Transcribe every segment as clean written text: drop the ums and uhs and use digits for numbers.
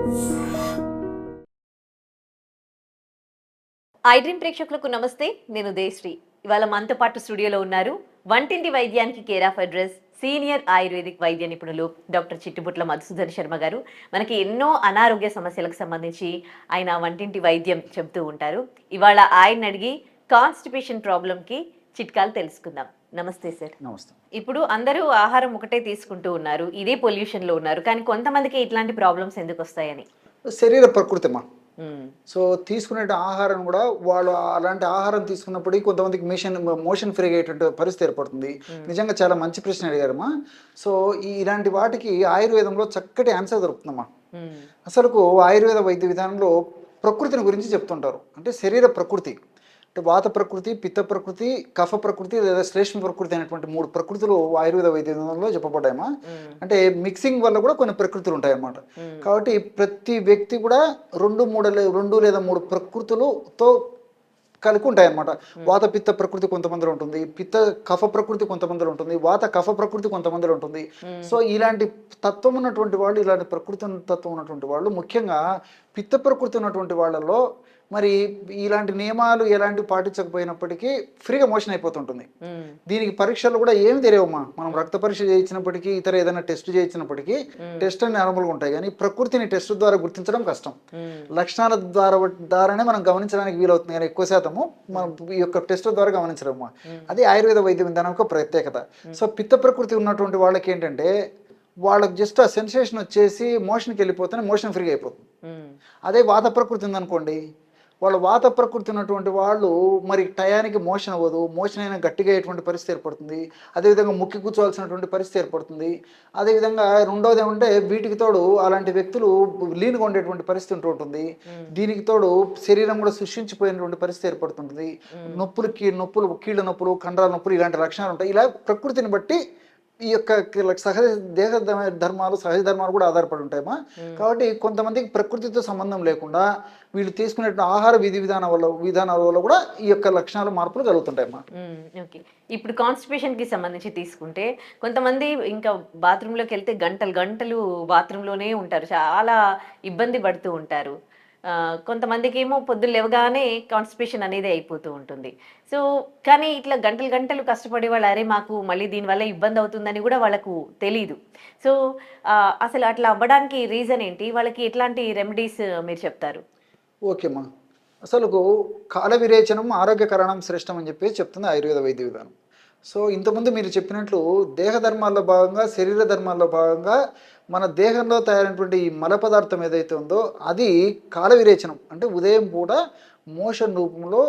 I dream ప్రేక్షకులకు నమస్తే. నేను దేశ్రీ. ఇవాళ మనతో పాటు స్టూడియోలో ఉన్నారు వంటింటి వైద్యానికి care of address senior ayurvedic వైద్య నిపుణులు డాక్టర్ చిట్టుబుట్ల మధుసూదన్ శర్మ గారు. మనకి ఎన్నో అనారోగ్య సమస్యలకు సంబంధించి ఆయన వంటింటి వైద్యం చెబుతూ ఉంటారు. ఇవాళ ఆయన అడిగి కాన్స్టిపేషన్ ప్రాబ్లంకి చిట్కాలు తెలుసుకుందాం. నమస్తే సార్. నమస్తే. ఇప్పుడు అందరూ ఆహారం ఒకటే తీసుకుంటూ ఉన్నారు, ఇదే పొల్యూషన్లో ఉన్నారు, కానీ కొంతమందికి ఇట్లాంటి ప్రాబ్లమ్స్ ఎందుకు వస్తాయని? శరీర ప్రకృతిమా. సో తీసుకునే ఆహారం కూడా వాళ్ళు అలాంటి ఆహారం తీసుకున్నప్పటికీ కొంతమందికి మోషన్ ఫ్రీ అయ్యేటువంటి పరిస్థితి ఏర్పడుతుంది. నిజంగా చాలా మంచి ప్రశ్న అడిగారమ్మా. సో ఇలాంటి వాటికి ఆయుర్వేదంలో చక్కటి ఆన్సర్ దొరుకుతుందమ్మా. అసలుకు ఆయుర్వేద వైద్య విధానంలో ప్రకృతిని గురించి చెప్తుంటారు. అంటే శరీర ప్రకృతి అంటే వాత ప్రకృతి, పిత్త ప్రకృతి, కఫ ప్రకృతి లేదా శ్లేష్మ ప్రకృతి అనేటువంటి 3 ప్రకృతులు ఆయుర్వేద వైద్య విధానంలో చెప్పబడ్డాయమ్మా. అంటే మిక్సింగ్ వల్ల కూడా కొన్ని ప్రకృతులు ఉంటాయన్నమాట. కాబట్టి ప్రతి వ్యక్తి కూడా 2 లేదా 3 ప్రకృతులతో కలిగి ఉంటాయన్నమాట. వాత పిత్త ప్రకృతి కొంతమందిలో ఉంటుంది, పిత్త కఫ ప్రకృతి కొంతమందిలో ఉంటుంది, వాత కఫ ప్రకృతి కొంతమందిలో ఉంటుంది. సో ఇలాంటి తత్వం ఉన్నటువంటి వాళ్ళు, ఇలాంటి ప్రకృతి తత్వం ఉన్నటువంటి వాళ్ళు, ముఖ్యంగా పిత్త ప్రకృతి ఉన్నటువంటి వాళ్ళలో మరి ఇలాంటి నియమాలు ఎలాంటివి పాటించకపోయినప్పటికీ ఫ్రీగా మోషన్ అయిపోతుంటుంది. దీనికి పరీక్షలు కూడా ఏమి తెలియవమ్మా. మనం రక్త పరీక్ష చేయించినప్పటికీ, ఇతర ఏదైనా టెస్ట్ చేయించినప్పటికీ టెస్ట్ అన్ని నార్మల్గా ఉంటాయి, కానీ ప్రకృతిని టెస్ట్ ద్వారా గుర్తించడం కష్టం. లక్షణాల ద్వారానే మనం గమనించడానికి వీలవుతుంది, కానీ ఎక్కువ శాతము మనం ఈ యొక్క టెస్ట్ ద్వారా గమనించడమ్మా. అది ఆయుర్వేద వైద్య విధానం యొక్క ప్రత్యేకత. సో పిత్త ప్రకృతి ఉన్నటువంటి వాళ్ళకి ఏంటంటే వాళ్ళకి జస్ట్ ఆ సెన్సేషన్ వచ్చేసి మోషన్కి వెళ్ళిపోతేనే మోషన్ ఫ్రీగా అయిపోతుంది. అదే వాత ప్రకృతి ఉందనుకోండి, వాళ్ళు వాత ప్రకృతి ఉన్నటువంటి వాళ్ళు మరి టయానికి మోషన్ అవ్వదు, మోషన్ అయినా గట్టిగా అయ్యేటువంటి పరిస్థితి ఏర్పడుతుంది. అదేవిధంగా ముక్కి కూర్చోవాల్సినటువంటి పరిస్థితి ఏర్పడుతుంది. అదేవిధంగా రెండోది ఏమంటే వీటికి తోడు అలాంటి వ్యక్తులు లీన్గా ఉండేటువంటి పరిస్థితి ఉంటూ ఉంటుంది. దీనికి తోడు శరీరం కూడా సృష్టించిపోయినటువంటి పరిస్థితి ఏర్పడుతుంటుంది. నొప్పులు, కీళ్ళ నొప్పులు, కండరాల నొప్పులు, ఇలాంటి లక్షణాలు ఉంటాయి. ఇలా ప్రకృతిని బట్టి ఈ యొక్క సహజ సహజ ధర్మాలు కూడా ఆధారపడి ఉంటాయమ్మా. కాబట్టి కొంతమందికి ప్రకృతితో సంబంధం లేకుండా వీళ్ళు తీసుకునే ఆహార విధానాల వల్ల కూడా ఈ యొక్క లక్షణాలు మార్పులు కలుగుతుంటాయమ్మా. ఓకే. ఇప్పుడు కాన్స్టిపేషన్ కి సంబంధించి తీసుకుంటే కొంతమంది ఇంకా బాత్రూంలోకి వెళ్తే గంటలు బాత్రూంలోనే ఉంటారు, చాలా ఇబ్బంది పడుతూ ఉంటారు. కొంతమందికి ఏమో పొద్దున్న లేవగానే కాన్స్టిపేషన్ అనేది అయిపోతూ ఉంటుంది. సో కానీ ఇట్లా గంటలు కష్టపడే వాళ్ళు, అరే మాకు మళ్ళీ దీనివల్ల ఇబ్బంది అవుతుందని కూడా వాళ్ళకు తెలీదు. సో అసలు అట్లా అవ్వడానికి రీజన్ ఏంటి? వాళ్ళకి ఎట్లాంటి రెమెడీస్ మీరు చెప్తారు? ఓకేమ్మా. అసలుకు కాల విరేచనం ఆరోగ్యకరణం శ్రేష్టం అని చెప్పి చెప్తుంది ఆయుర్వేద వైద్య విధానం. సో ఇంతకుముందు మీరు చెప్పినట్లు దేహ ధర్మాల్లో భాగంగా, శరీర ధర్మాల్లో భాగంగా మన దేహంలో తయారైనటువంటి ఈ మల పదార్థం ఏదైతే ఉందో అది కాల విరేచనం అంటే ఉదయం పూట మోషన్ రూపంలో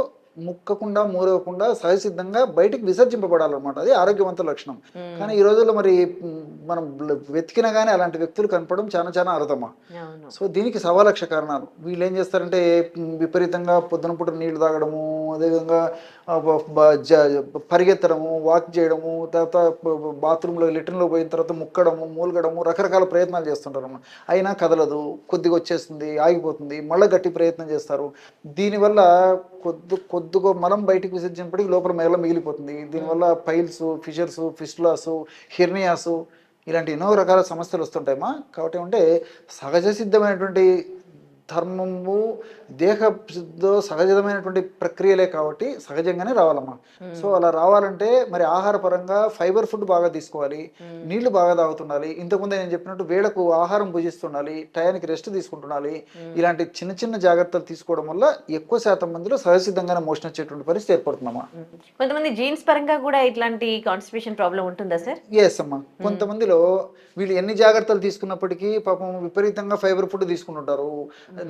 ముక్కకుండా మూరవకుండా సహజసిద్ధంగా బయటికి విసర్జింపబడాలన్నమాట. అది ఆరోగ్యవంత లక్షణం. కానీ ఈ రోజుల్లో మరి మనం వెతికినా కానీ అలాంటి వ్యక్తులు కనపడడం చాలా అరుదమ్మా. సో దీనికి సవాలక్ష కారణాలు. వీళ్ళు ఏం చేస్తారంటే విపరీతంగా పొద్దున పూట నీళ్లు తాగడము, అదేవిధంగా పరిగెత్తడము, వాక్ చేయడము, తర్వాత బాత్రూంలో లెట్రిన్లో పోయిన తర్వాత ముక్కడము, మూలగడము, రకరకాల ప్రయత్నాలు చేస్తుంటారు అన్నమాట. అయినా కదలదు, కొద్దిగా వచ్చేస్తుంది, ఆగిపోతుంది, మళ్ళీ గట్టి ప్రయత్నం చేస్తారు. దీనివల్ల కొద్దిగా మలం బయటికి విసర్జించినప్పటికీ లోపల మేళ మిగిలిపోతుంది. దీనివల్ల పైల్స్, ఫిషర్స్, ఫిస్టులాసు, హెర్నియాసు ఇలాంటి ఎన్నో రకాల సమస్యలు వస్తుంటాయమ్మా. కాబట్టి అంటే సహజ సిద్ధమైనటువంటి ధర్మము దేహంలో సహజమైనటువంటి ప్రక్రియలే కాబట్టి సహజంగానే రావాలమ్మా. సో అలా రావాలంటే మరి ఆహార పరంగా ఫైబర్ ఫుడ్ బాగా తీసుకోవాలి, నీళ్లు బాగా తాగుతుండాలి. ఇంతకుముందు నేను చెప్పినట్టు వేళకు ఆహారం భుజిస్తుండాలి, టయానికి రెస్ట్ తీసుకుంటుండాలి. ఇలాంటి చిన్న జాగ్రత్తలు తీసుకోవడం వల్ల ఎక్కువ శాతం మందిలో సహజసిద్ధంగానే మోషన్ వచ్చేటువంటి పరిస్థితి ఏర్పడుతుందమ్మా. కొంతమంది జీన్స్ పరంగా కూడా ఇట్లాంటి కాన్స్టిపేషన్ ప్రాబ్లం ఉంటుందా సార్? ఎస్ అమ్మా. కొంతమందిలో వీళ్ళు ఎన్ని జాగ్రత్తలు తీసుకున్నప్పటికీ పాపం విపరీతంగా ఫైబర్ ఫుడ్ తీసుకుంటుంటారు,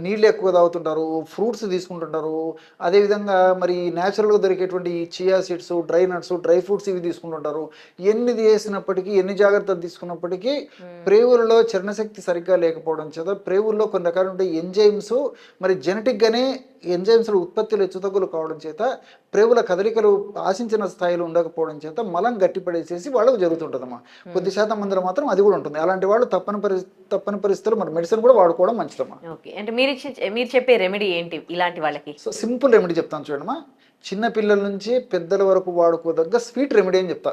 నీళ్ళు ఎక్కువ తాగుతుంటారు, ఫ్రూట్స్ తీసుకుంటుంటారు. అదేవిధంగా మరి న్యాచురల్గా దొరికేటువంటి chia seeds, dry nuts, dry fruits ఇవి తీసుకుంటుంటారు. ఎన్ని చేసినప్పటికీ, ఎన్ని జాగ్రత్తలు తీసుకున్నప్పటికీ ప్రేవులలో చర్ణశక్తి సరిగ్గా లేకపోవడం చేత ప్రేవుల్లో కొన్ని రకాల ఎంజైమ్స్ మరి జెనెటిక్గానే ఎంజైమ్స్ల ఉత్పత్తులు హెచ్చుతగ్గులు కావడం చేత ప్రేవుల కదలికలు ఆశించిన స్థాయిలో ఉండకపోవడం చేత మలం గట్టిపడేసేసి వాళ్ళకు జరుగుతుంటుందమ్మా. కొద్ది శాతం మందిలో మాత్రం అది కూడా ఉంటుంది. అలాంటి వాళ్ళు తప్పని పరిస్థితులు మరి మెడిసిన్ కూడా వాడుకోవడం మంచిదమ్మా. అంటే మీరు చెప్పే రెమెడీ ఏంటి ఇలాంటి వాళ్ళకి? సో సింపుల్ రెమెడీ చెప్తాను చూడమ్మా. చిన్న పిల్లల నుంచి పెద్దల వరకు వాడుకోదగ్గ స్వీట్ రెమెడీ అని చెప్తా.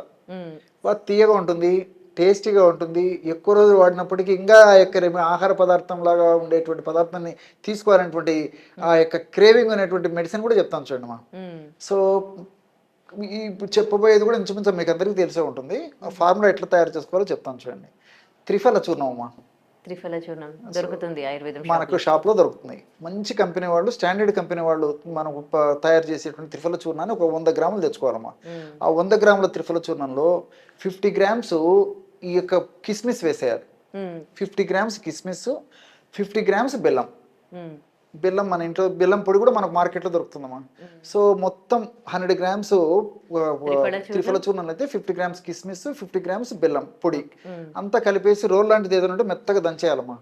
తీయగా ఉంటుంది, టేస్టీగా ఉంటుంది. ఎక్కువ రోజులు వాడినప్పటికీ ఇంకా ఆ యొక్క ఆహార పదార్థం లాగా ఉండేటువంటి పదార్థాన్ని తీసుకోవాలనేటువంటి ఆ యొక్క క్రేవింగ్ అనేటువంటి మెడిసిన్ కూడా చెప్తాను చూడండి అమ్మా. సో ఇప్పుడు చెప్పబోయేది కూడా ఇంచుమించు మీకు అందరికీ తెలిసే ఉంటుంది. ఆ ఫార్ములా ఎట్లా తయారు చేసుకోవాలో చెప్తాను చూడండి. త్రిఫల చూర్ణం అమ్మా. త్రిఫల చూర్ణం దొరుకుతుంది ఆయుర్వేదం మనకు షాప్లో దొరుకుతుంది. మంచి కంపెనీ వాళ్ళు, స్టాండర్డ్ కంపెనీ వాళ్ళు మనం తయారు చేసేటువంటి త్రిఫల చూర్ణాన్ని ఒక 100 గ్రాములు తెచ్చుకోవాలమ్మా. ఆ 100 గ్రాముల త్రిఫల చూర్ణంలో 50 గ్రామ్స్ ఈ యొక్క కిస్మిస్ వేసేయాలి. 50 గ్రామ్స్ కిస్మిస్, 50 గ్రామ్స్ బెల్లం. బెల్లం మన ఇంట్లో బెల్లం పొడి కూడా మనకు మార్కెట్లో దొరుకుతుందమ్మా. సో మొత్తం 100 గ్రామ్స్ త్రిఫల చూర్ణం అయితే 50 గ్రామ్స్ కిస్మిస్, 50 గ్రామ్స్ బెల్లం పొడి అంతా కలిపేసి రోల్ లాంటిది ఏదైనా ఉంటే మెత్తగా దంచేయాలమ్మా.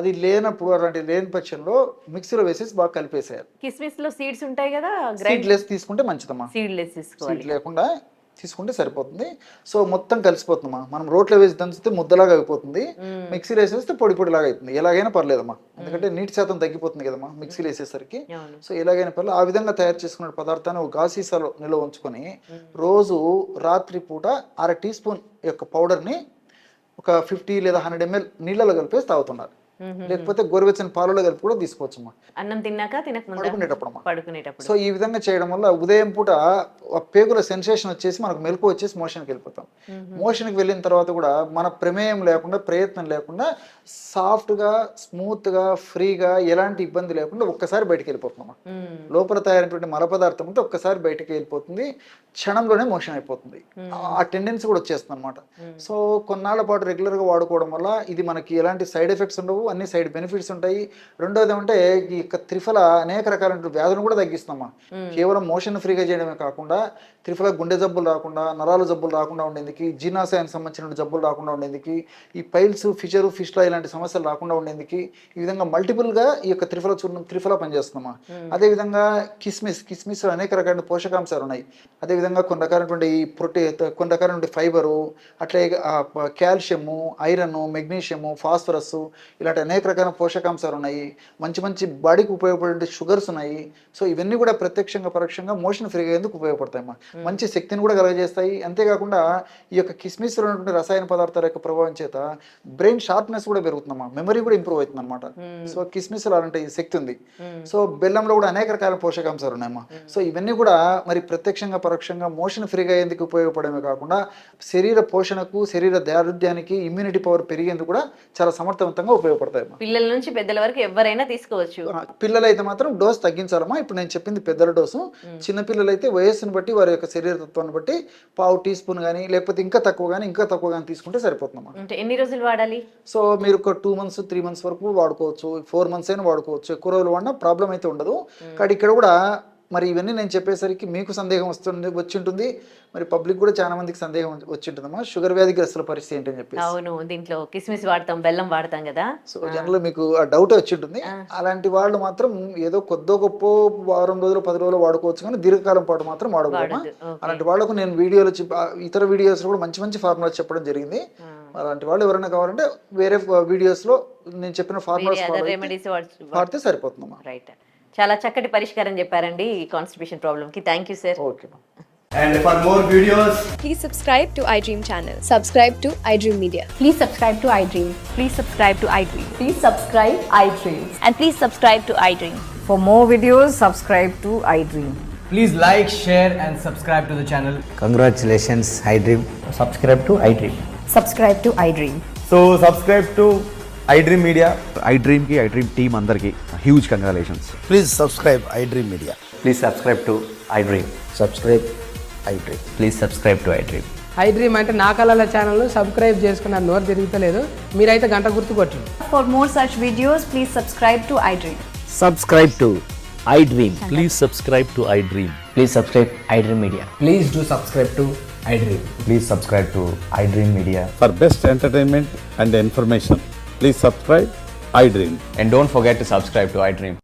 అది లేనప్పుడు అలాంటి లేని పక్షంలో మిక్సీలో వేసేసి బాగా కలిపేసేయాలి. కిస్మిస్ లో సీడ్స్ ఉంటాయి కదా, సీడ్లెస్ తీసుకుంటే మంచిదమ్మా. సీడ్లెస్ తీసుకోవాలి. సీడ్ లేకుండా తీసుకుంటే సరిపోతుంది. సో మొత్తం కలిసిపోతుందమ్మా. మనం రోట్లో వేసి దంచితే ముద్దలాగా అయిపోతుంది, మిక్సీలో వేసేస్తే పొడి పొడిలాగా అవుతుంది. ఎలాగైనా పర్లేదమ్మా, ఎందుకంటే నీటి శాతం తగ్గిపోతుంది కదమ్మా మిక్సీలో వేసేసరికి. సో ఎలాగైనా పర్లేదు. ఆ విధంగా తయారు చేసుకున్న పదార్థాన్ని ఒక గాసీసాలో నిల్వ ఉంచుకొని రోజు రాత్రి పూట 1/2 టీ స్పూన్ యొక్క పౌడర్ని ఒక 50 లేదా 100 ml నీళ్ళలో కలిపేసి తాగుతున్నారు. లేకపోతే గోరువెచ్చని పాలలో కలిపి కూడా తీసుకోవచ్చమ్మా. అన్నం తిన్నాక పడుకునేటప్పుడు. సో ఈ విధంగా చేయడం వల్ల ఉదయం పూట పేగుల సెన్సేషన్ వచ్చేసి మనకు మెలకు వచ్చేసి మోషన్కి వెళ్ళిపోతాం. మోషన్కి వెళ్ళిన తర్వాత కూడా మన ప్రమేయం లేకుండా, ప్రయత్నం లేకుండా సాఫ్ట్గా, స్మూత్గా, ఫ్రీగా, ఎలాంటి ఇబ్బంది లేకుండా ఒక్కసారి బయటకు వెళ్ళిపోతున్నామా. లోపల తయారైనటువంటి మల పదార్థం అంతా ఒక్కసారి బయటకు వెళ్ళిపోతుంది, క్షణంలోనే మోషన్ అయిపోతుంది. ఆ టెండెన్సీ కూడా వచ్చేస్తుంది అనమాట. సో కొన్నాళ్ళ పాటు రెగ్యులర్గా వాడుకోవడం వల్ల ఇది మనకి ఎలాంటి సైడ్ ఎఫెక్ట్స్ ఉండవు, అన్ని సైడ్ బెనిఫిట్స్ ఉంటాయి. రెండోది ఏమంటే ఈ యొక్క త్రిఫల అనేక రకాలైన వ్యాధులను కూడా తగ్గిస్తామా. కేవలం మోషన్ ఫ్రీగా చేయడమే కాకుండా త్రిఫల గుండె జబ్బులు రాకుండా, నరాల జబ్బులు రాకుండా ఉండేందుకు, జీర్ణాశయానికి సంబంధించిన జబ్బులు రాకుండా ఉండేందుకు, ఈ పైల్స్, ఫిషరు, ఫిష్లా ఇలాంటి సమస్యలు రాకుండా ఉండేందుకు ఈ విధంగా మల్టిపుల్గా ఈ యొక్క త్రిఫల పనిచేస్తుందమ్మా. అదేవిధంగా కిస్మిస్ అనేక రకాల పోషకాంశాలు ఉన్నాయి. అదేవిధంగా కొన్ని రకాలైనటువంటి కొన్ని రకాలైనటువంటి ఫైబరు, అట్లే కాల్షియము, ఐరన్, మెగ్నీషియము, ఫాస్ఫరస్ ఇలాంటి అనేక రకాల పోషకాంశాలు ఉన్నాయి. మంచి బాడీకి ఉపయోగపడే షుగర్స్ ఉన్నాయి. సో ఇవన్నీ కూడా ప్రత్యక్షంగా పరోక్షంగా మోషన్ ఫ్రీగా ఎందుకు ఉపయోగపడతాయమ్మా. మంచి శక్తిని కూడా కలగజేస్తాయి. అంతేకాకుండా ఈ యొక్క కిస్మిస్లో ఉన్నటువంటి రసాయన పదార్థాల యొక్క ప్రభావం చేత బ్రెయిన్ షార్ప్నెస్ కూడా పెరుగుతుందమ్మా, మెమరీ కూడా ఇంప్రూవ్ అవుతుంది అనమాట. సో కిస్మిస్లో అలాంటి శక్తి ఉంది. సో బెల్లంలో కూడా అనేక రకాల పోషకాంశాలు ఉన్నాయమ్మా. సో ఇవన్నీ కూడా మరి ప్రత్యక్షంగా పరోక్షంగా మోషన్ ఫ్రీగా ఎందుకు ఉపయోగపడమే కాకుండా శరీర పోషణకు, శరీర దారుఢ్యానికి, ఇమ్యూనిటీ పవర్ పెరిగేందుకు కూడా చాలా సమర్థవంతంగా ఉపయోగపడతాయి. పిల్లల నుంచి పెద్దల వరకు ఎవరైనా తీసుకోవచ్చు. పిల్లలైతే మాత్రం డోస్ తగ్గించాలమ్మా. ఇప్పుడు నేను చెప్పింది పెద్దల డోసు. చిన్నపిల్లలైతే వయస్సును బట్టి, వారి యొక్క శరీరతత్వాన్ని బట్టి 1/2 టీ స్పూన్ కానీ, లేకపోతే ఇంకా తక్కువ కానీ తీసుకుంటే సరిపోతుందమ్మా. అంటే ఎన్ని రోజులు వాడాలి? సో మీరు ఒక 2 months 3 months వరకు వాడుకోవచ్చు, 4 months అయినా వాడుకోవచ్చు. ఎక్కువ రోజులు వాడినా ప్రాబ్లం అయితే ఉండదు. కానీ ఇక్కడ కూడా మరి ఇవన్నీ నేను చెప్పేసరికి మీకు సందేహం వచ్చి ఉంటుంది, మరి పబ్లిక్ కూడా చాలా మందికి సందేహం వచ్చి ఉంటుందమ్మా, షుగర్ వ్యాధిగ్రస్తుల పరిస్థితి ఏంటని చెప్పి. అవును, దీంట్లో కిస్మిస్ వాడతాం, బెల్లం వాడతాం కదా. సో జనరల్ మీకు ఆ డౌట్ వచ్చి ఉంటుంది. అలాంటి వాళ్ళు మాత్రం ఏదో కొద్దో గొప్ప వారం రోజులు 10 రోజులు వాడుకోవచ్చు, కానీ దీర్ఘకాలం పాటు మాత్రం వాడకూడదు. అలాంటి వాళ్ళకు నేను వీడియోలో ఇతర వీడియోస్ కూడా మంచి ఫార్ములాస్ చెప్పడం జరిగింది. అలాంటి వాళ్ళు ఎవరైనా కావాలంటే వేరే వీడియోస్ లో నేను చెప్పిన ఫార్ములాస్ వాడితే సరిపోతుందమ్మా. రైట్, చాలా చక్కటి పరిష్కారం చెప్పారండి ఈ కాన్స్టిపేషన్ ప్రాబ్లమ్ కి. Thank you sir. Okay. And for more videos, please subscribe to iDream channel. Subscribe to iDream Media. Please subscribe to iDream. Please subscribe to iDream. Please subscribe iDream. And please subscribe to iDream. For more videos, subscribe to iDream. please like, share and subscribe to the channel. Congratulations, iDream. Subscribe to iDream. Subscribe to iDream. So subscribe to iDream Media. iDream ki iDream team andarki huge congratulations. Please subscribe iDream Media. Please subscribe to iDream. Subscribe iDream. Please subscribe to iDream. iDream అంటే నా కళల channel subscribe చేసుకున్న నోరు తిరుగుతలేదు, మీరైతే గంట గుర్తు కొట్టండి. For more such videos, please subscribe to iDream. Subscribe to iDream. Please subscribe to iDream. Please subscribe iDream Media. Please do subscribe to iDream. Please subscribe to iDream Media. For best entertainment and information, please subscribe iDream. And don't forget to subscribe to iDream.